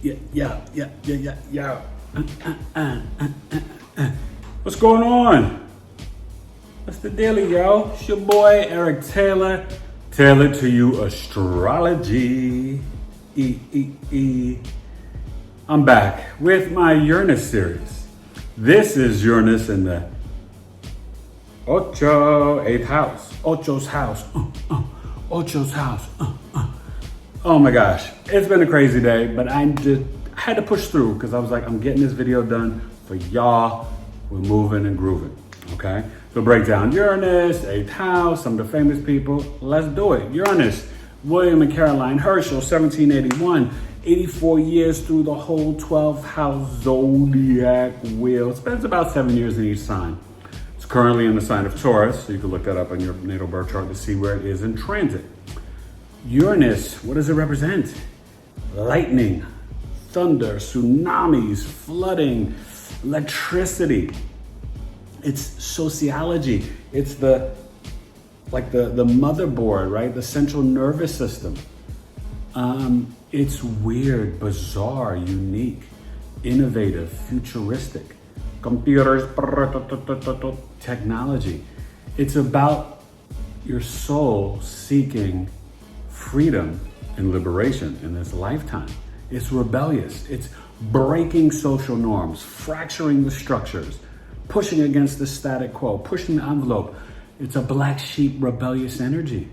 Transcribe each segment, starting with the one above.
Yeah. What's going on? What's the dealie, yo? It's your boy, Eric Taylor. Taylor to you, Astrology. I'm back with my Uranus series. This is Uranus in the eighth house. Ocho's house. Ocho's house. Oh my gosh, it's been a crazy day, but I had to push through because I was like, I'm getting this video done for y'all. We're moving and grooving, okay? So break down Uranus, 8th house, some of the famous people. Let's do it. Uranus, William and Caroline Herschel, 1781, 84 years through the whole 12th house zodiac wheel. Spends about 7 years in each sign. It's currently in the sign of Taurus, so you can look that up on your natal birth chart to see where it is in transit. Uranus, what does it represent? Lightning, thunder, tsunamis, flooding, electricity. It's sociology. It's the motherboard, right? The central nervous system. It's weird, bizarre, unique, innovative, futuristic. Computers, technology. It's about your soul seeking freedom and liberation in this lifetime. It's rebellious. It's breaking social norms, fracturing the structures, pushing against the static quo, pushing the envelope. It's a black sheep rebellious energy.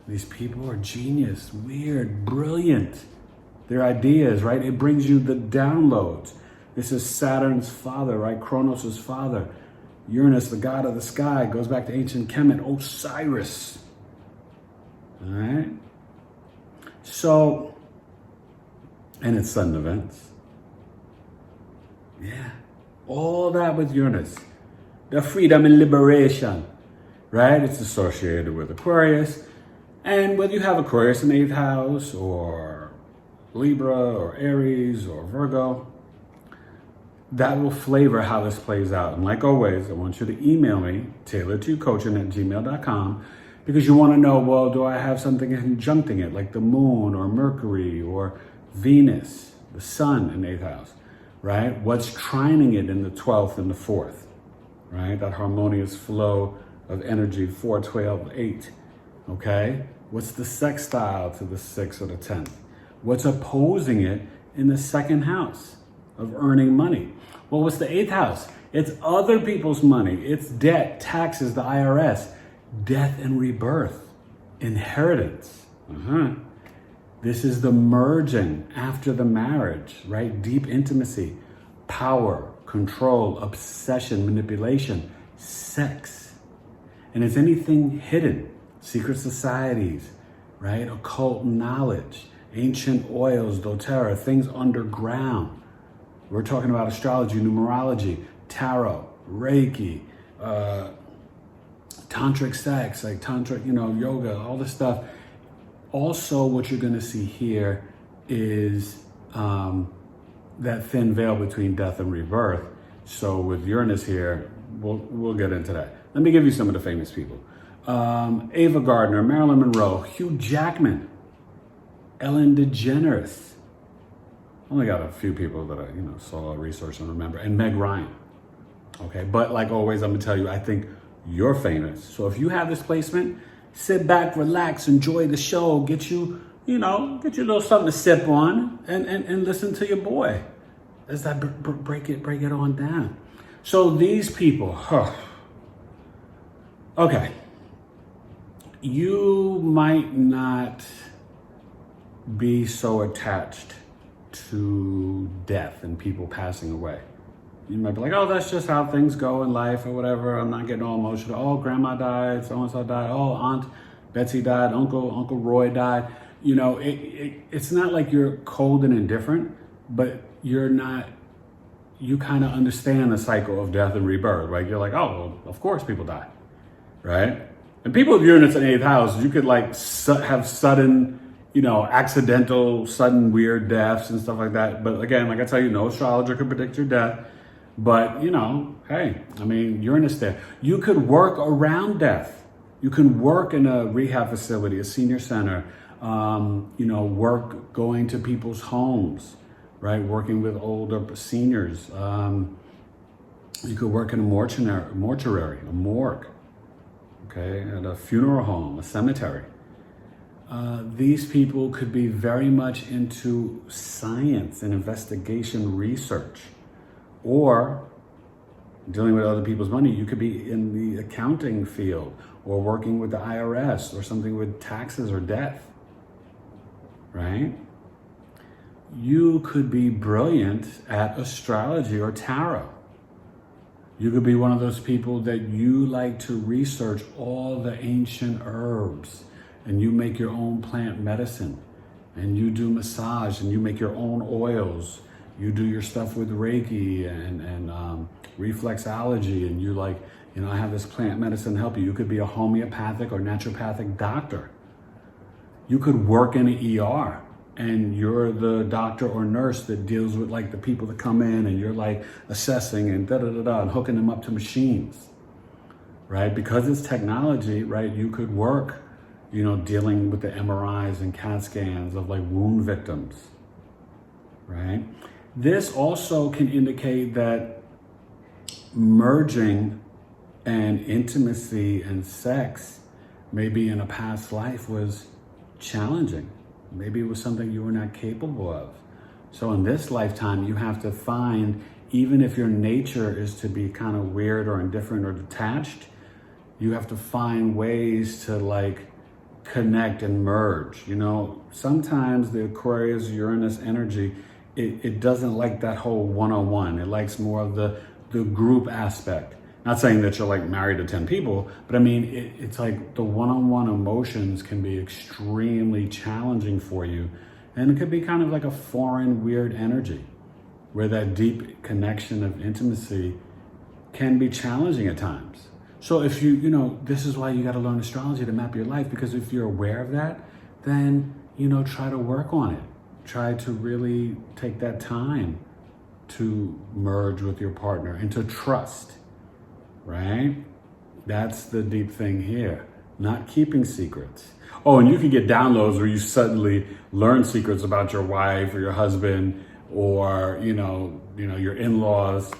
These people are genius, weird, brilliant. Their ideas, right? It brings you the downloads. This is Saturn's father, right? Kronos' father. Uranus, the god of the sky, goes back to ancient Kemet, Osiris. All right. So, and it's sudden events. Yeah. All that with Uranus. The freedom and liberation, right? It's associated with Aquarius. And whether you have Aquarius in 8th house or Libra or Aries or Virgo, that will flavor how this plays out. And like always, I want you to email me, taylor2coaching@gmail.com, because you want to know, well, do I have something conjuncting it, like the moon or Mercury or Venus, the sun in 8th house, right? What's trining it in the 12th and the 4th, right? That harmonious flow of energy, 4, 12, 8, okay? What's the sextile to the 6th or the 10th? What's opposing it in the 2nd house of earning money? Well, what's the 8th house? It's other people's money. It's debt, taxes, the IRS. Death and rebirth, inheritance. This is the merging after the marriage, right? Deep intimacy, power, control, obsession, manipulation, sex. And it's anything hidden, secret societies, right? Occult knowledge, ancient oils, doTERRA, things underground. We're talking about astrology, numerology, tarot, Reiki, tantric sex, like tantric, yoga, all this stuff. Also, what you're going to see here is that thin veil between death and rebirth. So with Uranus here, we'll get into that. Let me give you some of the famous people. Ava Gardner, Marilyn Monroe, Hugh Jackman, Ellen DeGeneres. Only got a few people that I saw research and remember, and Meg Ryan. Okay, but like always, I'm gonna tell you, I think you're famous. So if you have this placement, sit back, relax, enjoy the show, get you a little something to sip on and listen to your boy as that break it on down. So these people, okay, you might not be so attached to death and people passing away. You might be like, oh, that's just how things go in life or whatever. I'm not getting all emotional. Oh, grandma died, so-and-so died. Oh, Aunt Betsy died. Uncle Roy died. It's not like you're cold and indifferent, but you kind of understand the cycle of death and rebirth, right? You're like, oh, well, of course people die, right? And people with Uranus in 8th house, you could have sudden, accidental, sudden weird deaths and stuff like that. But again, like I tell you, no astrologer could predict your death. But, hey, Uranus there. You could work around death. You can work in a rehab facility, a senior center, Work going to people's homes, right? Working with older seniors. You could work in a mortuary, a morgue, okay, at a funeral home, a cemetery. These people could be very much into science and investigation research, or dealing with other people's money. You could be in the accounting field or working with the IRS or something with taxes or death, right? You could be brilliant at astrology or tarot. You could be one of those people that you like to research all the ancient herbs, and you make your own plant medicine, and you do massage, and you make your own oils. You do your stuff with Reiki and reflexology, and you I have this plant medicine to help you. You could be a homeopathic or naturopathic doctor. You could work in an ER, and you're the doctor or nurse that deals with the people that come in, and you're assessing and and hooking them up to machines, right? Because it's technology, right? You could work, dealing with the MRIs and CAT scans of wound victims, right? This also can indicate that merging and intimacy and sex maybe in a past life was challenging. Maybe it was something you were not capable of. So in this lifetime, you have to find, even if your nature is to be kind of weird or indifferent or detached, you have to find ways to connect and merge. Sometimes the Aquarius Uranus energy, it doesn't like that whole one-on-one. It likes more of the group aspect. Not saying that you're married to 10 people, but I mean, it's the one-on-one emotions can be extremely challenging for you. And it could be kind of like a foreign, weird energy where that deep connection of intimacy can be challenging at times. So if this is why you got to learn astrology to map your life, because if you're aware of that, then, try to work on it. Try to really take that time to merge with your partner and to trust, right? That's the deep thing here. Not keeping secrets. Oh, and you can get downloads where you suddenly learn secrets about your wife or your husband or, your in-laws.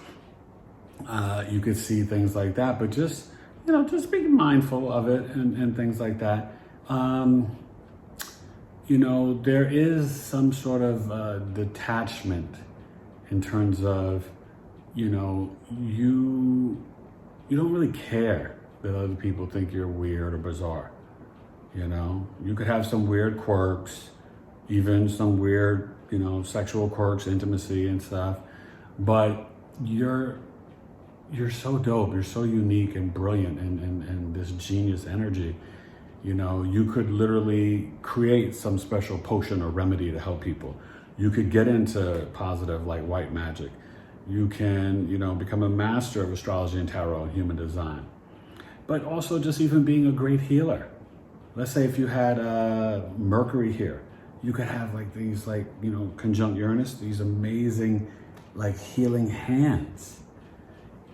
You could see things like that, but just be mindful of it and things like that. There is some sort of detachment in terms of, you don't really care that other people think you're weird or bizarre. You could have some weird quirks, even some weird, sexual quirks, intimacy and stuff, but you're so dope. You're so unique and brilliant and this genius energy. You could literally create some special potion or remedy to help people. You could get into positive white magic. You can, become a master of astrology and tarot and human design. But also just even being a great healer. Let's say if you had Mercury here, you could have these conjunct Uranus, these amazing healing hands.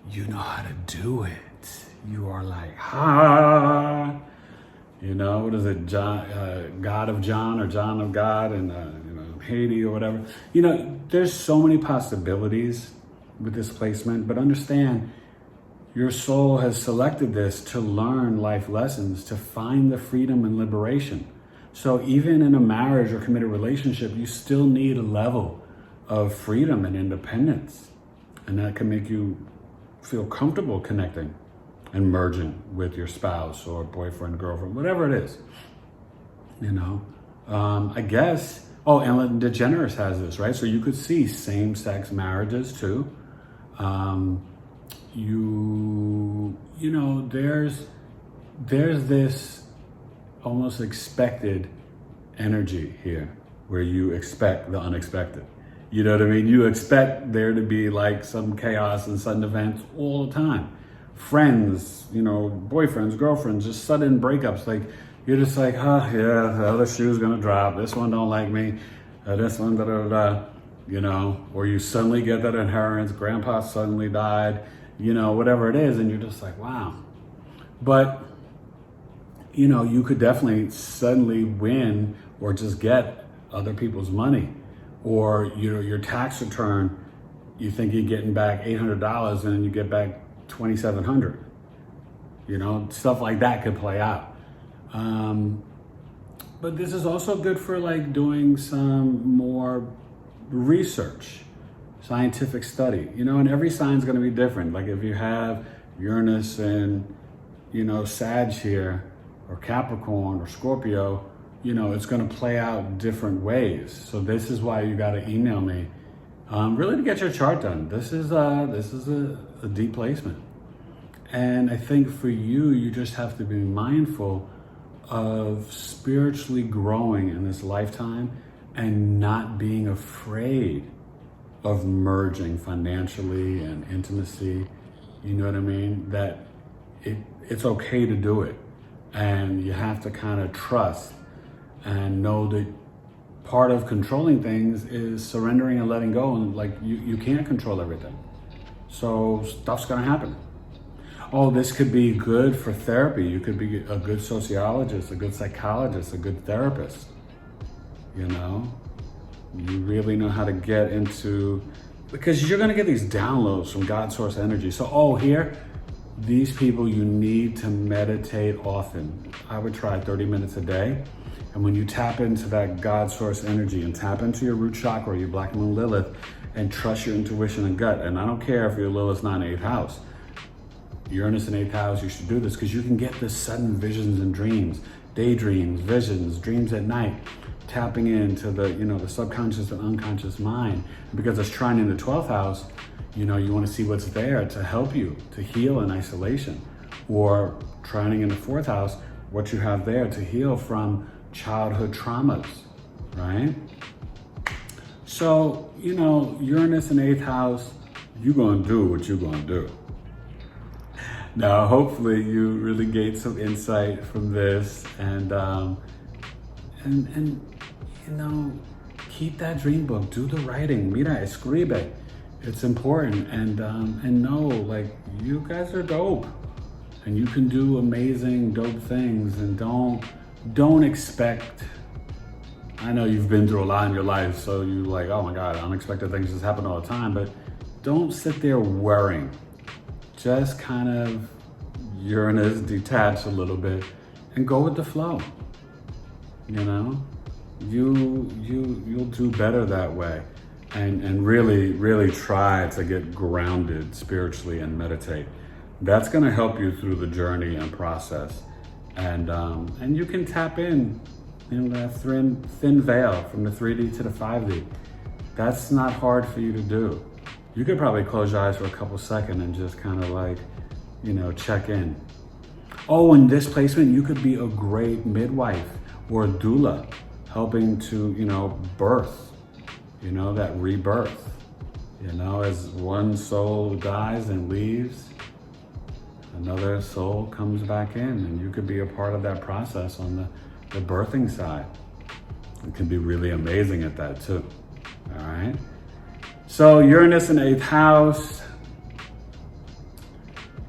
You know how to do it. You are what is it, God of John or John of God and Haiti or whatever. There's so many possibilities with this placement, but understand your soul has selected this to learn life lessons, to find the freedom and liberation. So even in a marriage or committed relationship, you still need a level of freedom and independence. And that can make you feel comfortable connecting and merging with your spouse or boyfriend, girlfriend, whatever it is. I guess, and DeGeneres has this, right? So you could see same-sex marriages too. There's this almost expected energy here where you expect the unexpected. You know what I mean? You expect there to be some chaos and sudden events all the time. Friends, boyfriends, girlfriends, just sudden breakups. You're just yeah, the other shoe's gonna drop. This one don't like me. This one, or you suddenly get that inheritance. Grandpa suddenly died, whatever it is. And you're just wow. But, you could definitely suddenly win or just get other people's money, or your tax return, you think you're getting back $800 and then you get back $2,700. Stuff like that could play out. But this is also good for like doing some more research, scientific study, and every sign's going to be different. Like if you have Uranus and, Sag here, or Capricorn or Scorpio, it's going to play out different ways. So this is why you got to email me, really to get your chart done. This is a deep placement. And I think for you, you just have to be mindful of spiritually growing in this lifetime and not being afraid of merging financially and intimacy. You know what I mean? That it's okay to do it. And you have to kind of trust and know that part of controlling things is surrendering and letting go. And like you can't control everything. So stuff's gonna happen. Oh, this could be good for therapy. You could be a good sociologist, a good psychologist, a good therapist. You really know how to get into, because you're gonna get these downloads from God source energy. So, here, these people, you need to meditate often. I would try 30 minutes a day. And when you tap into that God source energy and tap into your root chakra, your black moon Lilith, and trust your intuition and gut. And I don't care if your Lilith's not in 8th house. Uranus in 8th house, you should do this because you can get this sudden visions and dreams, daydreams, visions, dreams at night, tapping into the subconscious and unconscious mind. And because it's trining the 12th house, you want to see what's there to help you to heal in isolation, or trining in the 4th house, what you have there to heal from childhood traumas, right? So, Uranus in 8th house, you're going to do what you're going to do. Now, hopefully you really gained some insight from this, and keep that dream book, do the writing, mira, escribe. It's important, and know, like, you guys are dope, and you can do amazing, dope things, and don't expect, I know you've been through a lot in your life, so you like, oh my God, unexpected things just happen all the time, but don't sit there worrying. Just kind of Uranus detach a little bit and go with the flow. You'll do better that way, and really, really try to get grounded spiritually and meditate. That's going to help you through the journey and process, and you can tap in that thin veil from the 3D to the 5D. That's not hard for you to do. You could probably close your eyes for a couple seconds and just kind of like, check in. Oh, in this placement, you could be a great midwife or a doula, helping to, birth, that rebirth. As one soul dies and leaves, another soul comes back in, and you could be a part of that process on the birthing side. It can be really amazing at that too, all right? So Uranus in 8th house,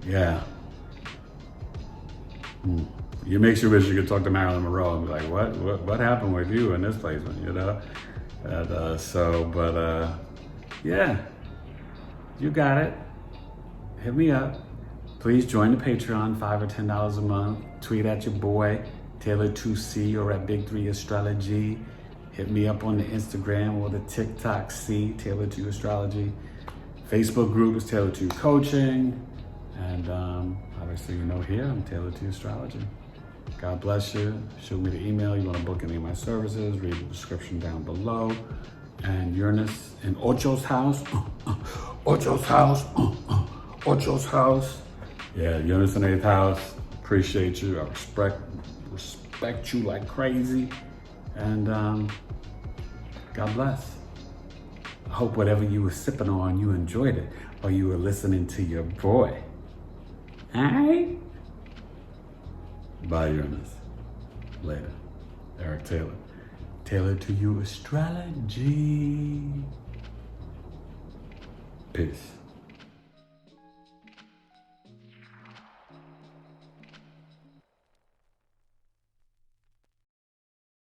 yeah. You makes you wish you could talk to Marilyn Monroe and be like, what happened with you in this placement, yeah, you got it. Hit me up. Please join the Patreon, $5 or $10 a month. Tweet at your boy, Taylor2C, or at Big 3 Astrology. Hit me up on the Instagram or the TikTok, Taylor2 Astrology. Facebook group is Taylor2 Coaching. And obviously, here, I'm Taylor2 Astrology. God bless you. Shoot me the email. You want to book any of my services, read the description down below. And Uranus in Ocho's house. Ocho's house. Ocho's house. Yeah, Uranus in 8th house. Appreciate you. I respect you like crazy. And God bless. I hope whatever you were sipping on, you enjoyed it, or you were listening to your boy. All right? Bye, Uranus. Later. Eric Taylor. Taylor2U Astrology. Peace.